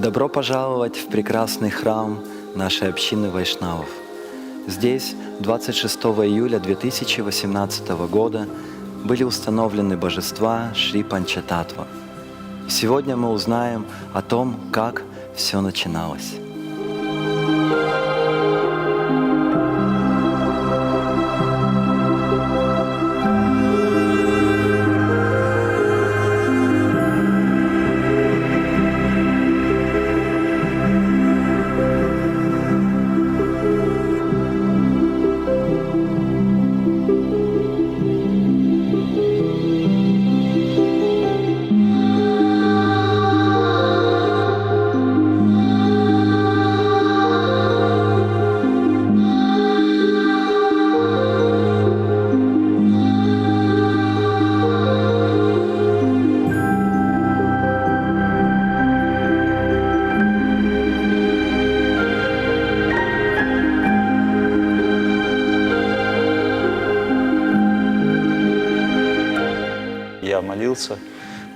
Добро пожаловать в прекрасный храм нашей общины вайшнавов. Здесь 26 июля 2018 года были установлены божества Шри Панчататва. Сегодня мы узнаем о том, как все начиналось. Я молился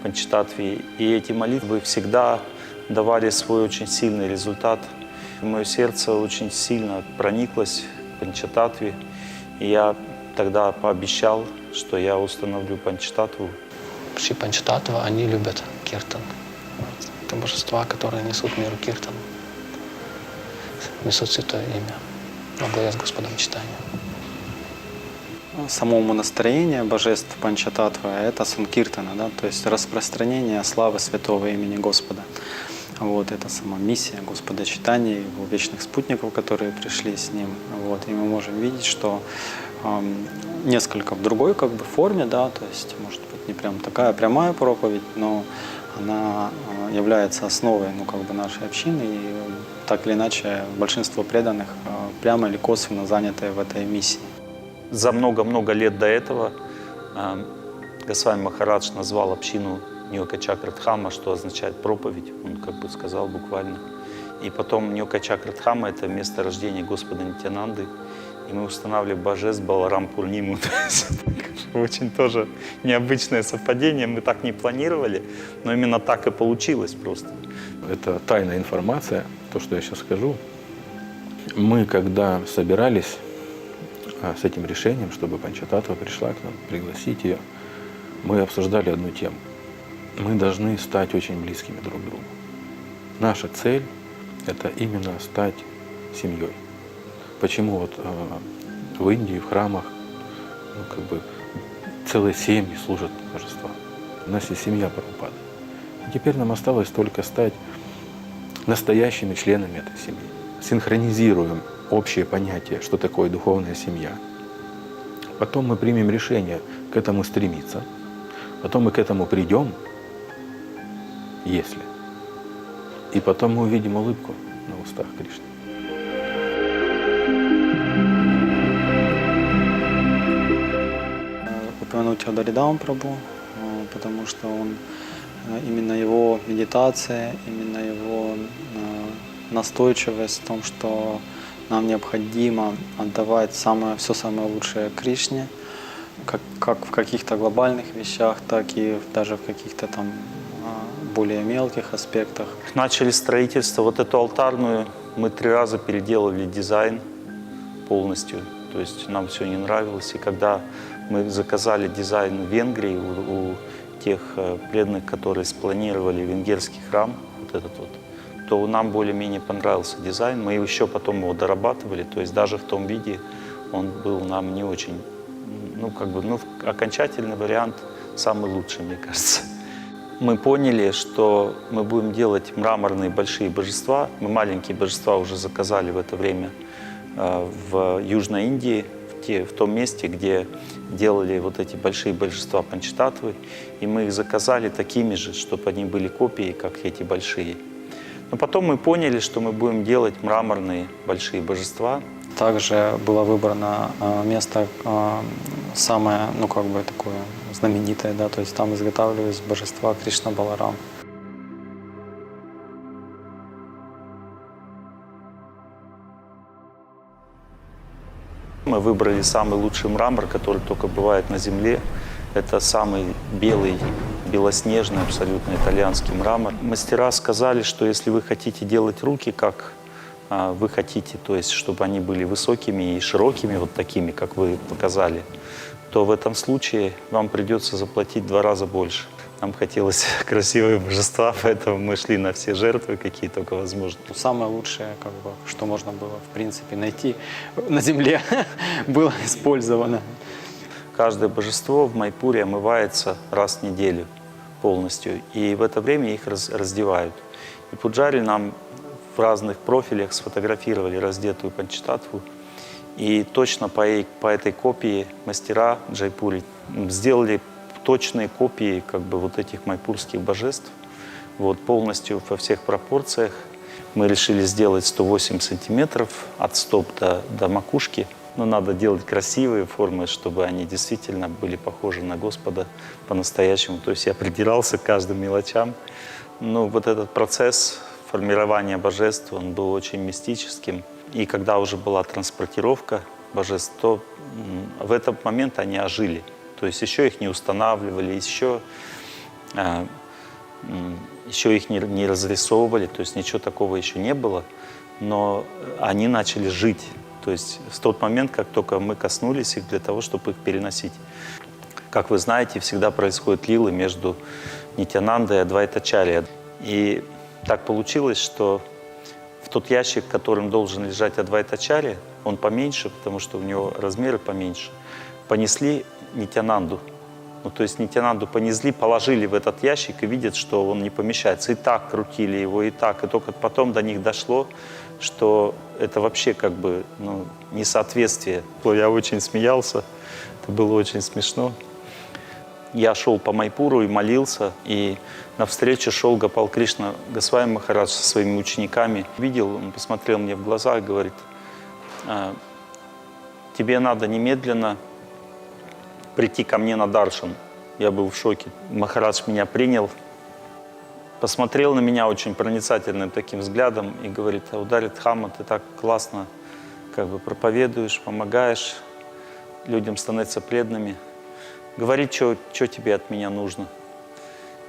Панчататве, и эти молитвы всегда давали свой очень сильный результат. Мое сердце очень сильно прониклось в Панчататве, и я тогда пообещал, что я установлю Панчататву. Шри Панчататва, они любят киртан. Это божества, которые несут миру киртан, несут святое имя во главе с Господом читания. Само умонастроение божеств Панчататвы – это санкиртана, да, то есть распространение славы святого имени Господа. Вот, это сама миссия Господа читания, его вечных спутников, которые пришли с ним. Вот, и мы можем видеть, что несколько в другой форме, да, то есть, может быть, не прям такая прямая проповедь, но она является основой нашей общины, и так или иначе большинство преданных прямо или косвенно заняты в этой миссии. За много-много лет до этого Госвами Махарадж назвал общину Ньокачакрадхама, что означает проповедь, он сказал буквально. И потом Ньокачакрадхама – это место рождения Господа Нитьянанды, и мы устанавливали божеств Баларам Пурниму. Очень тоже необычное совпадение, мы так не планировали, но именно так и получилось просто. Это тайная информация, то, что я сейчас скажу. Мы, когда собирались с этим решением, чтобы Панчататва пришла к нам, пригласить ее, мы обсуждали одну тему. Мы должны стать очень близкими друг к другу. Наша цель – это именно стать семьей. Почему в Индии, в храмах, целые семьи служат божествам. У нас есть семья Прабхупады. И теперь нам осталось только стать настоящими членами этой семьи. Синхронизируем общее понятие, что такое духовная семья. Потом мы примем решение к этому стремиться. Потом мы к этому придем, если. И потом мы увидим улыбку на устах Кришны. Упомянуть Адаридам Прабху, потому что именно его медитация, именно его настойчивость в том, что нам необходимо отдавать все самое лучшее Кришне, как в каких-то глобальных вещах, так и даже в каких-то более мелких аспектах. Начали строительство, эту алтарную, мы 3 раза переделали дизайн полностью, то есть нам все не нравилось. И когда мы заказали дизайн в Венгрии у тех преданных, которые спланировали венгерский храм, то нам более-менее понравился дизайн. Мы еще потом его дорабатывали, то есть даже в том виде он был нам не очень, окончательный вариант самый лучший, мне кажется. Мы поняли, что мы будем делать мраморные большие божества. Мы маленькие божества уже заказали в это время в Южной Индии, в том месте, где делали эти большие божества Панчататвы. И мы их заказали такими же, чтобы они были копии, как эти большие. Но потом мы поняли, что мы будем делать мраморные большие божества. Также было выбрано место самое, такое знаменитое, да, то есть там изготавливались божества Кришна Баларам. Мы выбрали самый лучший мрамор, который только бывает на Земле. Это самый белый белоснежный, абсолютно итальянский мрамор. Мастера сказали, что если вы хотите делать руки, как вы хотите, то есть чтобы они были высокими и широкими, вот такими, как вы показали, то в этом случае вам придется заплатить в 2 раза больше. Нам хотелось красивые божества, поэтому мы шли на все жертвы, какие только возможно. Самое лучшее, как бы, что можно было, в принципе, найти на земле, было использовано. Каждое божество в Майпуре омывается раз в неделю полностью, и в это время их раздевают. И пуджари нам в разных профилях сфотографировали раздетую Панчататтву, и точно по этой копии мастера Джайпури сделали точные копии как бы вот этих майпурских божеств, вот полностью во всех пропорциях. Мы решили сделать 108 сантиметров от стоп до макушки. Но надо делать красивые формы, чтобы они действительно были похожи на Господа по-настоящему. То есть я придирался к каждым мелочам. Но вот этот процесс формирования божеств, он был очень мистическим. И когда уже была транспортировка божеств, то в этот момент они ожили. То есть еще их не устанавливали, еще их не разрисовывали, то есть ничего такого еще не было. Но они начали жить. То есть в тот момент, как только мы коснулись их для того, чтобы их переносить. Как вы знаете, всегда происходят лилы между Нитьянандой и Адвайтачарьей. И так получилось, что в тот ящик, которым должен лежать Адвайтачарья, он поменьше, потому что у него размеры поменьше, понесли Нитьянанду. Ну, то есть Нитьянанду понесли, положили в этот ящик и видят, что он не помещается. И так крутили его, и так. И только потом до них дошло, что это вообще как бы несоответствие. Я очень смеялся, это было очень смешно. Я шел по Майпуру и молился, и навстречу шел Гопал Кришна Госвами Махарадж со своими учениками. Видел, он посмотрел мне в глаза и говорит: тебе надо немедленно прийти ко мне на даршан. Я был в шоке. Махарадж меня принял, посмотрел на меня очень проницательным таким взглядом и говорит: Удари Дхамма, ты так классно как бы проповедуешь, помогаешь, людям становятся преданными. Говори, что тебе от меня нужно.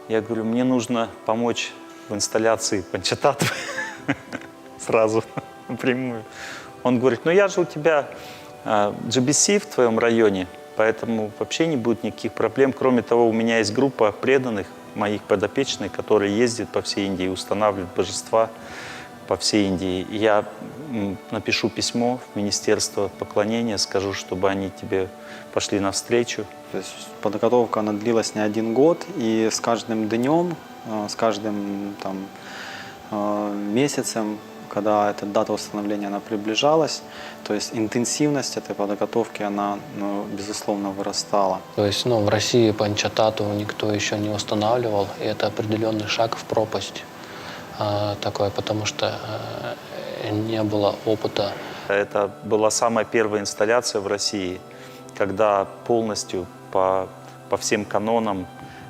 Я говорю: мне нужно помочь в инсталляции Панчататтвы. Сразу, напрямую. Он говорит: ну я же у тебя GBC в твоем районе, поэтому вообще не будет никаких проблем. Кроме того, у меня есть группа преданных, моих подопечных, которые ездят по всей Индии, устанавливают божества по всей Индии. Я напишу письмо в Министерство поклонения, скажу, чтобы они тебе пошли навстречу. То есть подготовка, она длилась не 1 год, и с каждым днем, с каждым месяцем, когда эта дата установления она приближалась, то есть интенсивность этой подготовки, она, безусловно, вырастала. То есть в России Панчататтву никто еще не устанавливал, и это определенный шаг в пропасть такой, потому что не было опыта. Это была самая первая инсталляция в России, когда полностью по всем канонам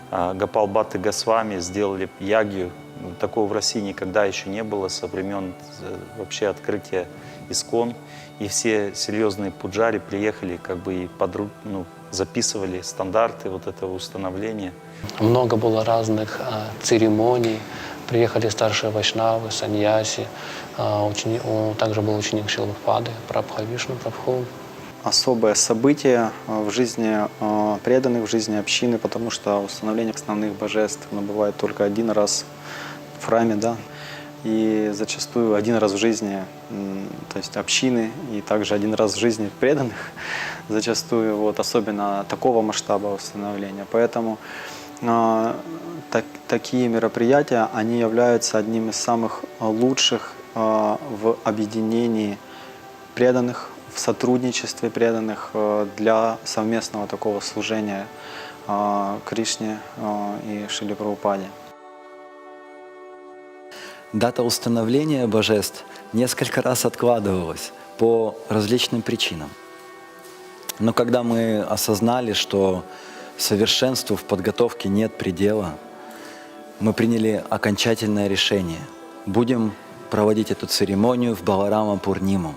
Гопал Бхатта Госвами сделали ягью. Такого в России никогда еще не было со времен вообще открытия Искон. И все серьезные пуджари приехали как бы и записывали стандарты вот этого установления. Много было разных церемоний. Приехали старшие вайшнавы, саньяси. Также был ученик Шилапады, Прабха Вишну Прабху. Особое событие в жизни преданных, в жизни общины, потому что установление основных божеств бывает только 1 раз в храме, да, и зачастую 1 раз в жизни, то есть общины, и также 1 раз в жизни преданных, зачастую, особенно такого масштаба установления. Поэтому такие мероприятия, они являются одним из самых лучших в объединении преданных, в сотрудничестве преданных для совместного такого служения Кришне и Шриле Прабхупаде. Дата установления божеств несколько раз откладывалась по различным причинам. Но когда мы осознали, что совершенству в подготовке нет предела, мы приняли окончательное решение. Будем проводить эту церемонию в Баларама Пурниму.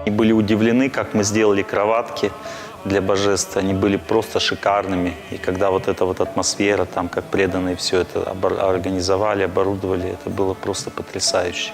Они были удивлены, как мы сделали кроватки для божеств. Они были просто шикарными. И когда вот эта вот атмосфера, там, как преданные все это организовали, оборудовали, это было просто потрясающе.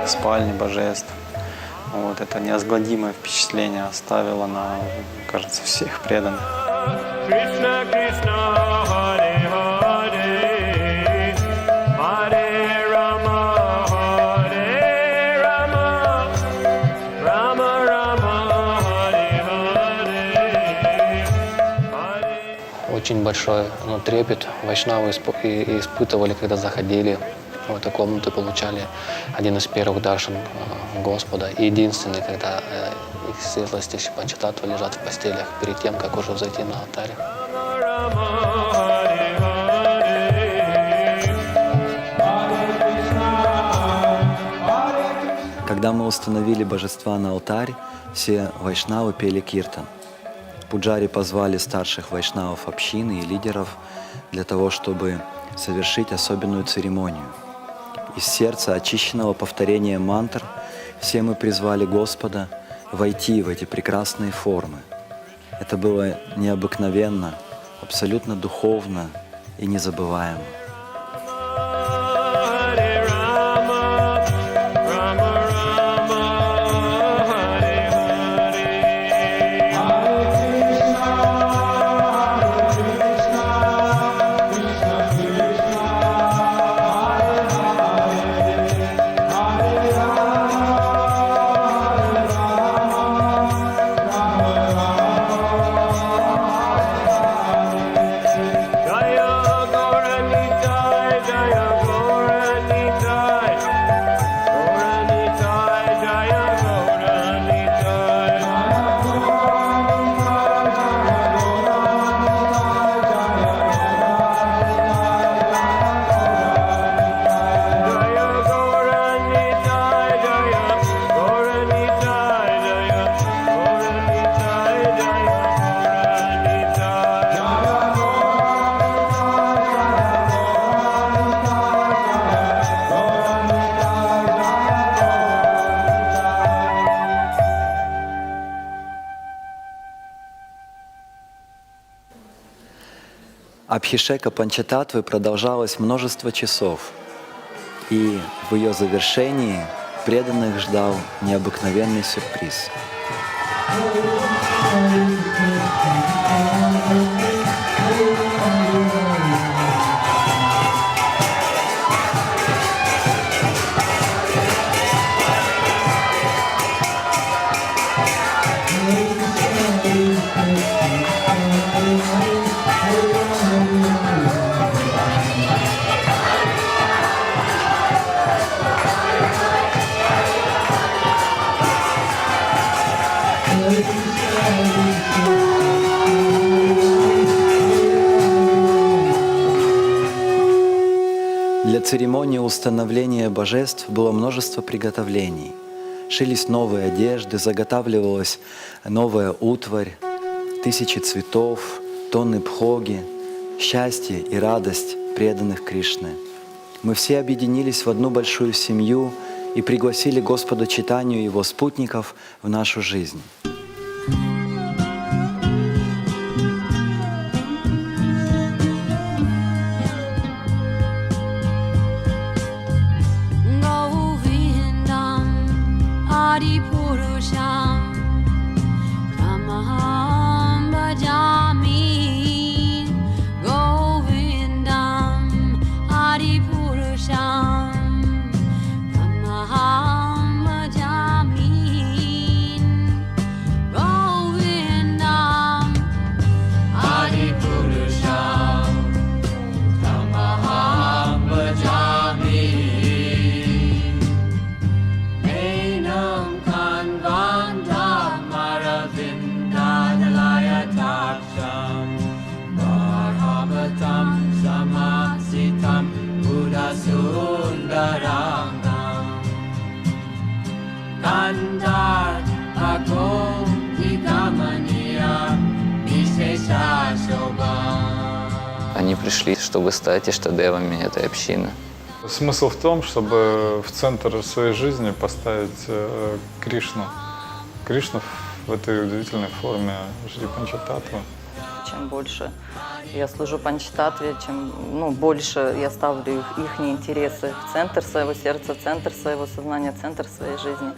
Спальни божеств. Вот, это неизгладимое впечатление оставило на, кажется, всех преданных. Krishna Krishna Hare Hare Hare Rama Hare Rama Rama Rama Hare Hare. Очень большой трепет вайшнавы испытывали, когда заходили в эту комнату, получали один из первых даршан Господа. И единственный, когда их светлости Панчататтва лежат в постелях перед тем, как уже взойти на алтарь. Когда мы установили божества на алтарь, все вайшнавы пели киртан. Пуджари позвали старших вайшнавов общины и лидеров для того, чтобы совершить особенную церемонию. Из сердца, очищенного повторения мантр, все мы призвали Господа войти в эти прекрасные формы. Это было необыкновенно, абсолютно духовно и незабываемо. Абхишека Панчататтвы продолжалась множество часов, и в ее завершении преданных ждал необыкновенный сюрприз. Для церемонии установления божеств было множество приготовлений. Шились новые одежды, заготавливалась новая утварь, тысячи цветов, тонны пхоги, счастье и радость преданных Кришны. Мы все объединились в одну большую семью и пригласили Господа Чайтанью и его спутников в нашу жизнь. Они пришли, чтобы стать иштадевами этой общины. Смысл в том, чтобы в центр своей жизни поставить Кришну. Кришну в этой удивительной форме Шри Панчататтвы. Чем больше я служу Панчататтве, чем больше я ставлю их интересы в центр своего сердца, в центр своего сознания, в центр своей жизни,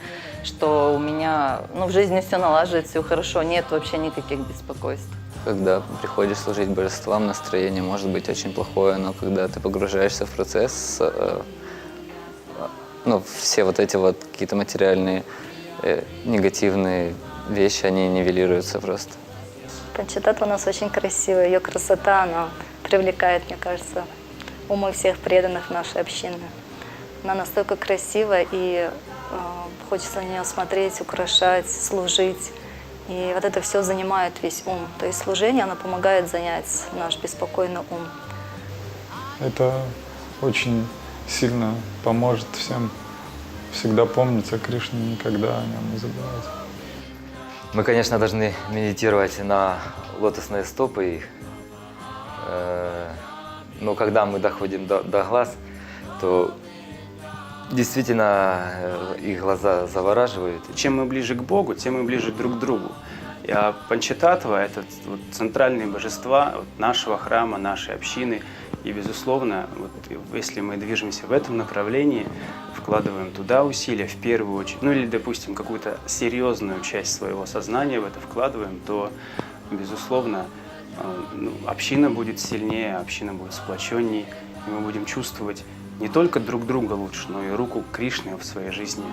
что у меня в жизни все налаживается, все хорошо, нет вообще никаких беспокойств. Когда приходишь служить божествам, настроение может быть очень плохое, но когда ты погружаешься в процесс, все вот эти вот какие-то материальные негативные вещи, они нивелируются просто. Панчататтва у нас очень красивая, ее красота, она привлекает, мне кажется, умы всех преданных нашей общины. Она настолько красивая, и хочется на нее смотреть, украшать, служить. И вот это все занимает весь ум. То есть служение, оно помогает занять наш беспокойный ум. Это очень сильно поможет всем всегда помнить о Кришне, никогда о нем не забывать. Мы, конечно, должны медитировать на лотосные стопы, но когда мы доходим до глаз, то действительно их глаза завораживают. Чем мы ближе к Богу, тем мы ближе друг к другу. А Панчататтва – это центральные божества нашего храма, нашей общины. И, безусловно, если мы движемся в этом направлении, вкладываем туда усилия в первую очередь, или, допустим, какую-то серьезную часть своего сознания в это вкладываем, то, безусловно, община будет сильнее, община будет сплоченнее, и мы будем чувствовать не только друг друга лучше, но и руку Кришны в своей жизни.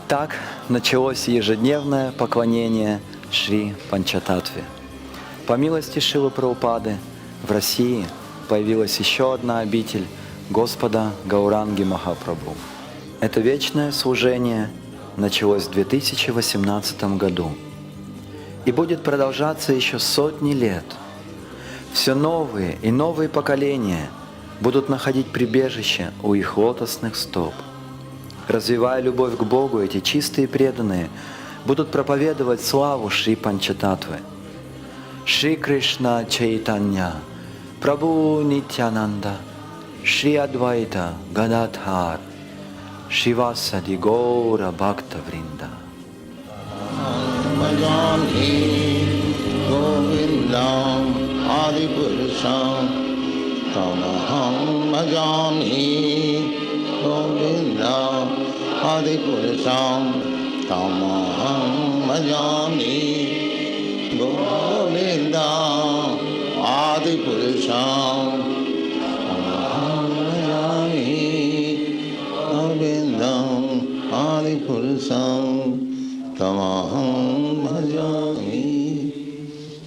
Так началось ежедневное поклонение Шри Панчататтве. По милости Шрилы Прабхупады в России появилась еще одна обитель Господа Гауранги Махапрабху. Это вечное служение началось в 2018 году и будет продолжаться еще сотни лет. Все новые и новые поколения будут находить прибежище у их лотосных стоп. Развивая любовь к Богу, эти чистые преданные будут проповедовать славу Шри Панчататвы. Шри Кришна Чайтанья, Прабху Нитянанда, Шри Адвайта Гададхар, Шривасади Гора Бхакта Вринда. Come on.